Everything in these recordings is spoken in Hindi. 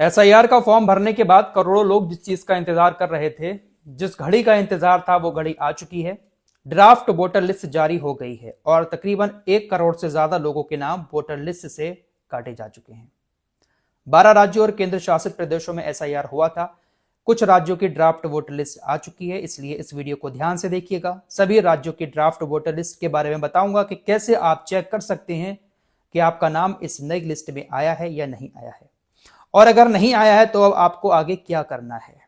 एसआईआर का फॉर्म भरने के बाद करोड़ों लोग जिस चीज का इंतजार कर रहे थे, जिस घड़ी का इंतजार था, वो घड़ी आ चुकी है। ड्राफ्ट वोटर लिस्ट जारी हो गई है और तकरीबन 1 करोड़ से ज्यादा लोगों के नाम वोटर लिस्ट से काटे जा चुके हैं। 12 राज्यों और केंद्र शासित प्रदेशों में एसआईआर हुआ था। कुछ राज्यों की ड्राफ्ट वोटर लिस्ट आ चुकी है, इसलिए इस वीडियो को ध्यान से देखिएगा। सभी राज्यों की ड्राफ्ट वोटर लिस्ट के बारे में बताऊंगा कि कैसे आप चेक कर सकते हैं कि आपका नाम इस नई लिस्ट में आया है या नहीं आया है, और अगर नहीं आया है तो अब आपको आगे क्या करना है।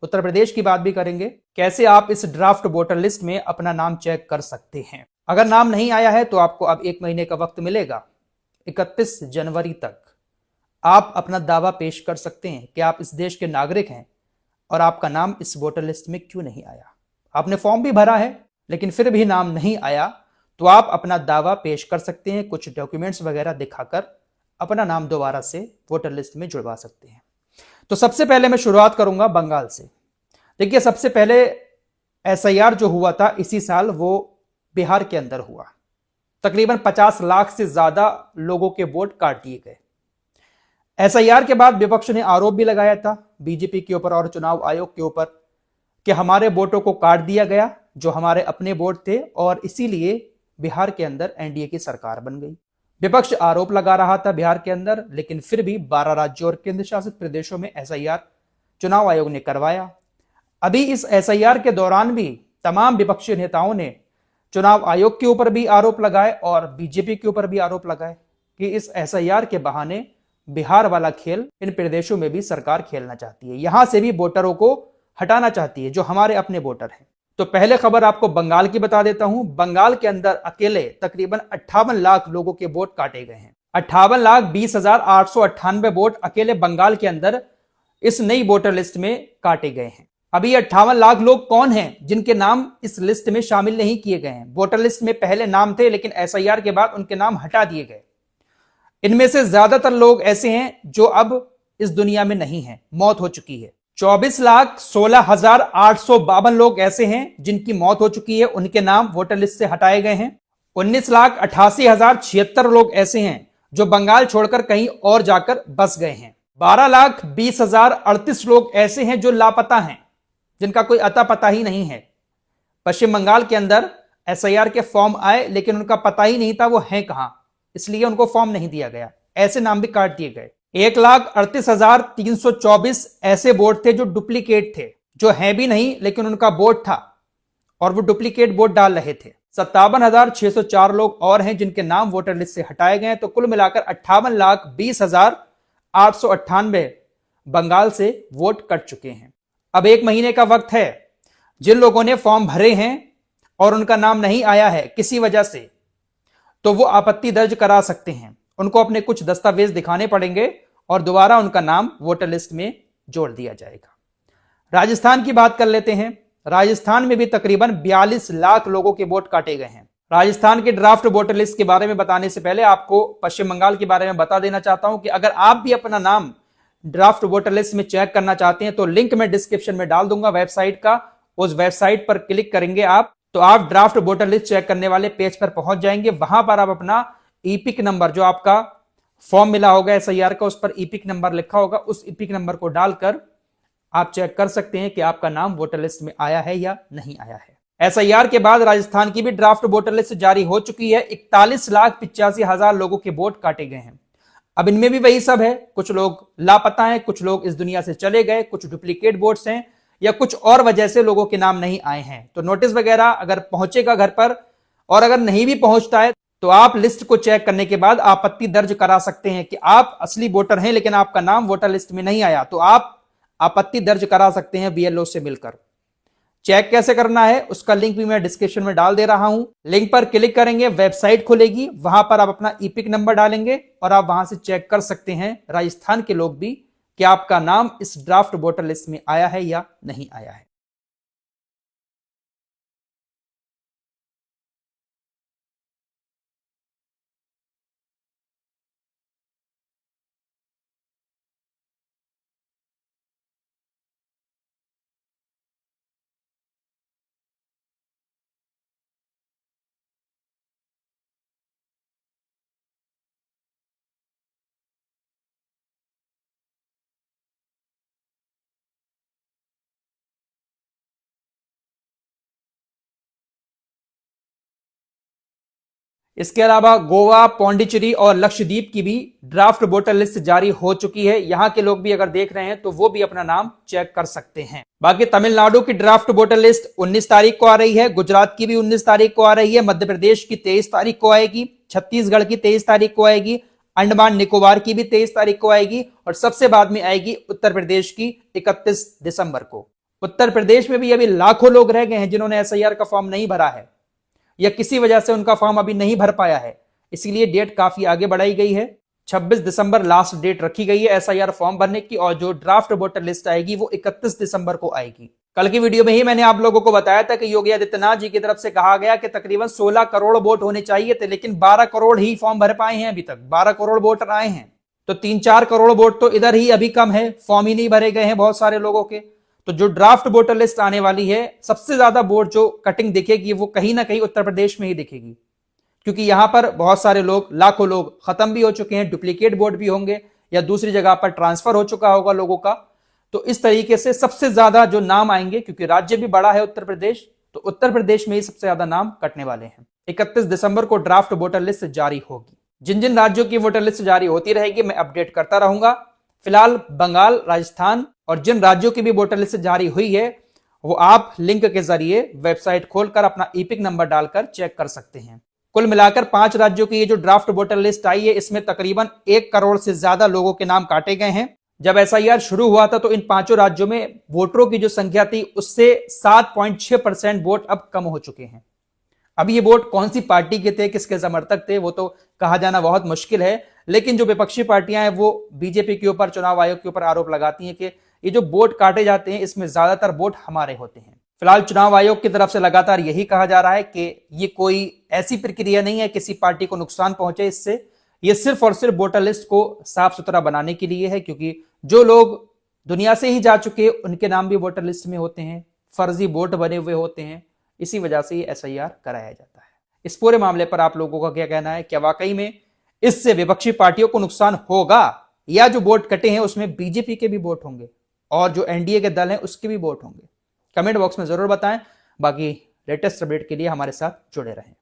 उत्तर प्रदेश की बात भी करेंगे, कैसे आप इस ड्राफ्ट वोटर लिस्ट में अपना नाम चेक कर सकते हैं। अगर नाम नहीं आया है तो आपको अब 1 महीने का वक्त मिलेगा। 31 जनवरी तक आप अपना दावा पेश कर सकते हैं कि आप इस देश के नागरिक हैं और आपका नाम इस वोटर लिस्ट में क्यों नहीं आया। आपने फॉर्म भी भरा है लेकिन फिर भी नाम नहीं आया, तो आप अपना दावा पेश कर सकते हैं। कुछ डॉक्यूमेंट्स वगैरह दिखाकर अपना नाम दोबारा से वोटर लिस्ट में जुड़वा सकते हैं। तो सबसे पहले मैं शुरुआत करूंगा बंगाल से। देखिए, सबसे पहले एसआईआर जो हुआ था इसी साल, वो बिहार के अंदर हुआ। तकरीबन 50 लाख से ज्यादा लोगों के वोट काट दिए गए। एसआईआर के बाद विपक्ष ने आरोप भी लगाया था बीजेपी के ऊपर और चुनाव आयोग के ऊपर कि हमारे वोटों को काट दिया गया, जो हमारे अपने वोट थे, और इसीलिए बिहार के अंदर एनडीए की सरकार बन गई। विपक्ष आरोप लगा रहा था बिहार के अंदर, लेकिन फिर भी 12 राज्यों और केंद्र शासित प्रदेशों में एसआईआर चुनाव आयोग ने करवाया। अभी इस एसआईआर के दौरान भी तमाम विपक्षी नेताओं ने चुनाव आयोग के ऊपर भी आरोप लगाए और बीजेपी के ऊपर भी आरोप लगाए कि इस एसआईआर के बहाने बिहार वाला खेल इन प्रदेशों में भी सरकार खेलना चाहती है, यहां से भी वोटरों को हटाना चाहती है जो हमारे अपने वोटर हैं। तो पहले खबर आपको बंगाल की बता देता हूं। बंगाल के अंदर अकेले तकरीबन 58 लाख लोगों के वोट काटे गए हैं। 58,20,898 वोट अकेले बंगाल के अंदर इस नई वोटर लिस्ट में काटे गए हैं। अभी 58 लाख लोग कौन हैं जिनके नाम इस लिस्ट में शामिल नहीं किए गए हैं। वोटर लिस्ट में पहले नाम थे लेकिन एसआईआर के बाद उनके नाम हटा दिए गए। इनमें से ज्यादातर लोग ऐसे हैं जो अब इस दुनिया में नहीं हैं, मौत हो चुकी है। 24,16,852 लोग ऐसे हैं जिनकी मौत हो चुकी है, उनके नाम वोटर लिस्ट से हटाए गए हैं। 19,88,076 लोग ऐसे हैं जो बंगाल छोड़कर कहीं और जाकर बस गए हैं। 12,20,038 लोग ऐसे हैं जो लापता हैं, जिनका कोई अता पता ही नहीं है। पश्चिम बंगाल के अंदर एसआईआर के फॉर्म आए लेकिन उनका पता ही नहीं था वो हैं कहां, इसलिए उनको फॉर्म नहीं दिया गया। ऐसे नाम भी काट दिए गए। 1,38,324 ऐसे वोट थे जो डुप्लीकेट थे, जो हैं भी नहीं लेकिन उनका वोट था और वो डुप्लीकेट वोट डाल रहे थे। 57,604 लोग और हैं जिनके नाम वोटर लिस्ट से हटाए गए। तो कुल मिलाकर 58,20,898 बंगाल से वोट कट चुके हैं। अब 1 महीने का वक्त है। जिन लोगों ने फॉर्म भरे हैं और उनका नाम नहीं आया है किसी वजह से, तो वो आपत्ति दर्ज करा सकते हैं। उनको अपने कुछ दस्तावेज दिखाने पड़ेंगे और दोबारा उनका नाम वोटर लिस्ट में जोड़ दिया जाएगा। राजस्थान की बात कर लेते हैं। राजस्थान में भी तकरीबन 42 लाख लोगों के वोट काटे गए हैं। राजस्थान के ड्राफ्ट वोटर लिस्ट के बारे में बताने से पहले आपको पश्चिम बंगाल के बारे में बता देना चाहता हूं कि अगर आप भी अपना नाम ड्राफ्ट वोटर लिस्ट में चेक करना चाहते हैं तो लिंक मैं डिस्क्रिप्शन में डाल दूंगा वेबसाइट का। उस वेबसाइट पर क्लिक करेंगे आप तो आप ड्राफ्ट वोटर लिस्ट चेक करने वाले पेज पर पहुंच जाएंगे। वहां पर आप अपना ईपिक नंबर, जो आपका फॉर्म मिला होगा एसआईआर का, उस पर ईपिक नंबर लिखा होगा, उस ईपिक नंबर को डालकर आप चेक कर सकते हैं कि आपका नाम वोटर लिस्ट में आया है या नहीं आया है। एसआईआर के बाद राजस्थान की भी ड्राफ्ट वोटर लिस्ट जारी हो चुकी है। 41,85,000 लोगों के वोट काटे गए हैं। अब इनमें भी वही सब है, कुछ लोग लापता हैं, कुछ लोग इस दुनिया से चले गए, कुछ डुप्लीकेट वोट्स हैं या कुछ और वजह से लोगों के नाम नहीं आए हैं। तो नोटिस वगैरह अगर पहुंचेगा घर पर, और अगर नहीं भी पहुंचता है तो आप लिस्ट को चेक करने के बाद आपत्ति दर्ज करा सकते हैं कि आप असली वोटर हैं लेकिन आपका नाम वोटर लिस्ट में नहीं आया। तो आप आपत्ति दर्ज करा सकते हैं बीएलओ से मिलकर। चेक कैसे करना है उसका लिंक भी मैं डिस्क्रिप्शन में डाल दे रहा हूं। लिंक पर क्लिक करेंगे, वेबसाइट खुलेगी, वहां पर आप अपना ईपिक नंबर डालेंगे और आप वहां से चेक कर सकते हैं, राजस्थान के लोग भी, कि आपका नाम इस ड्राफ्ट वोटर लिस्ट में आया है या नहीं आया है। इसके अलावा गोवा, पौंडीचेरी और लक्षद्वीप की भी ड्राफ्ट वोटर लिस्ट जारी हो चुकी है। यहां के लोग भी अगर देख रहे हैं तो वो भी अपना नाम चेक कर सकते हैं। बाकी तमिलनाडु की ड्राफ्ट वोटर लिस्ट 19 तारीख को आ रही है, गुजरात की भी 19 तारीख को आ रही है, मध्य प्रदेश की 23 तारीख को आएगी, छत्तीसगढ़ की 23 तारीख को आएगी, अंडमान निकोबार की भी 23 तारीख को आएगी और सबसे बाद में आएगी उत्तर प्रदेश की 31 दिसंबर को। उत्तर प्रदेश में भी अभी लाखों लोग रह गए हैं जिन्होंने एसआईआर का फॉर्म नहीं भरा है या किसी वजह से उनका फॉर्म अभी नहीं भर पाया है, इसीलिए डेट काफी आगे बढ़ाई गई है। 26 दिसंबर लास्ट डेट रखी गई है एसआईआर फॉर्म भरने की और जो ड्राफ्ट वोटर लिस्ट आएगी वो 31 दिसंबर को आएगी। कल की वीडियो में ही मैंने आप लोगों को बताया था कि योगी आदित्यनाथ जी की तरफ से कहा गया कि तकरीबन 16 करोड़ वोट होने चाहिए थे, लेकिन 12 करोड़ ही फॉर्म भर पाए हैं। अभी तक 12 करोड़ वोटर आए हैं, तो 3-4 करोड़ वोट तो इधर ही अभी कम है, फॉर्म ही नहीं भरे गए हैं बहुत सारे लोगों के। तो जो ड्राफ्ट वोटर लिस्ट आने वाली है, सबसे ज्यादा वोट जो कटिंग दिखेगी वो कहीं ना कहीं उत्तर प्रदेश में ही दिखेगी, क्योंकि यहां पर बहुत सारे लोग, लाखों लोग खत्म भी हो चुके हैं, डुप्लीकेट वोट भी होंगे या दूसरी जगह पर ट्रांसफर हो चुका होगा लोगों का। तो इस तरीके से सबसे ज्यादा जो नाम आएंगे, क्योंकि राज्य भी बड़ा है उत्तर प्रदेश, तो उत्तर प्रदेश में ही सबसे ज्यादा नाम कटने वाले हैं। 31 दिसंबर को ड्राफ्ट वोटर लिस्ट जारी होगी। जिन जिन राज्यों की वोटर लिस्ट जारी होती रहेगी मैं अपडेट करता रहूंगा। फिलहाल बंगाल, राजस्थान और जिन राज्यों की भी वोटर लिस्ट जारी हुई है वो आप लिंक के जरिए वेबसाइट खोलकर अपना ईपिक नंबर डालकर चेक कर सकते हैं। कुल मिलाकर 5 राज्यों की ये जो ड्राफ्ट वोटर लिस्ट आई है, इसमें तकरीबन 1 करोड़ से ज्यादा लोगों के नाम काटे गए हैं। जब एसआईआर शुरू हुआ था तो इन 5 राज्यों में वोटरों की जो संख्या थी उससे 7.6% वोट अब कम हो चुके हैं। अब ये वोट कौन सी पार्टी के थे, किसके समर्थक थे, वो तो कहा जाना बहुत मुश्किल है, लेकिन जो विपक्षी पार्टियां हैं वो बीजेपी के ऊपर, चुनाव आयोग के ऊपर आरोप लगाती हैं कि ये जो वोट काटे जाते हैं इसमें ज्यादातर वोट हमारे होते हैं। फिलहाल चुनाव आयोग की तरफ से लगातार यही कहा जा रहा है कि ये कोई ऐसी प्रक्रिया नहीं है किसी पार्टी को नुकसान पहुंचे इससे, ये सिर्फ और सिर्फ वोटर लिस्ट को साफ सुथरा बनाने के लिए है, क्योंकि जो लोग दुनिया से ही जा चुके उनके नाम भी वोटर लिस्ट में होते हैं, फर्जी वोट बने हुए होते हैं, इसी वजह से ये एसआईआर कराया जाता है। इस पूरे मामले पर आप लोगों का क्या कहना है? क्या वाकई में इससे विपक्षी पार्टियों को नुकसान होगा या जो वोट कटे हैं उसमें बीजेपी के भी वोट होंगे और जो एनडीए के दल हैं उसके भी वोट होंगे? कमेंट बॉक्स में जरूर बताएं। बाकी लेटेस्ट अपडेट के लिए हमारे साथ जुड़े रहें।